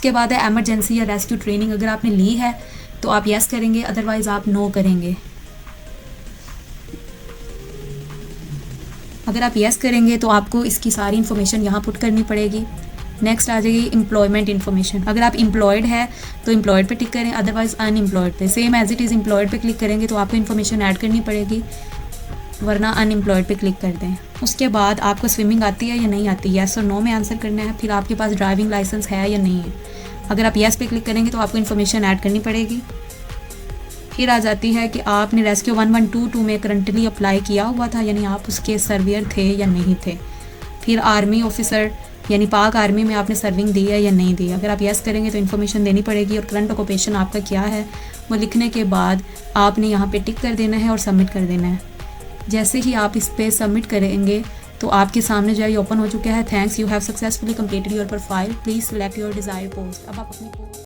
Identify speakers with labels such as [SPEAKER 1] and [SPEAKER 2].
[SPEAKER 1] उसके बाद है एमरजेंसी या रेस्क्यू ट्रेनिंग। अगर आपने ली है तो आप येस करेंगे, अदरवाइज़ आप नो करेंगे। अगर आप येस करेंगे तो आपको इसकी सारी इन्फॉर्मेशन यहाँ पुट करनी पड़ेगी। नेक्स्ट आ जाएगी एम्प्लॉयमेंट इन्फॉर्मेशन। अगर आप एम्प्लॉयड है तो एम्प्लॉयड पे टिक करें, अदरवाइज अनएम्प्लॉयड पे। Same as it is employed पे क्लिक करेंगे तो आपको इन्फॉर्मेशन ऐड करनी पड़ेगी, वरना अनएम्प्लॉयड पे क्लिक कर दें। उसके बाद आपको स्विमिंग आती है या नहीं आती, येस और नो में आंसर करना है। फिर आपके पास ड्राइविंग लाइसेंस है या नहीं है। अगर आप येस पे क्लिक करेंगे तो आपको इन्फॉर्मेशन ऐड करनी पड़ेगी। फिर आ जाती है कि आपने रेस्क्यू 1122 में करंटली अप्लाई किया हुआ था, यानी आप उसके सर्वियर थे या नहीं थे। फिर आर्मी ऑफिसर यानी पाक आर्मी में आपने सर्विंग दी है या नहीं दी। अगर आप येस करेंगे तो इन्फॉर्मेशन देनी पड़ेगी और करंट ऑक्यूपेशन आपका क्या है वो लिखने के बाद आपने यहाँ पे टिक कर देना है और सबमिट कर देना है। जैसे ही आप इस पर सबमिट करेंगे तो आपके सामने जो है ये ओपन हो चुका है। Thanks, you have successfully completed your profile, please select your desire post. अब आप अपनी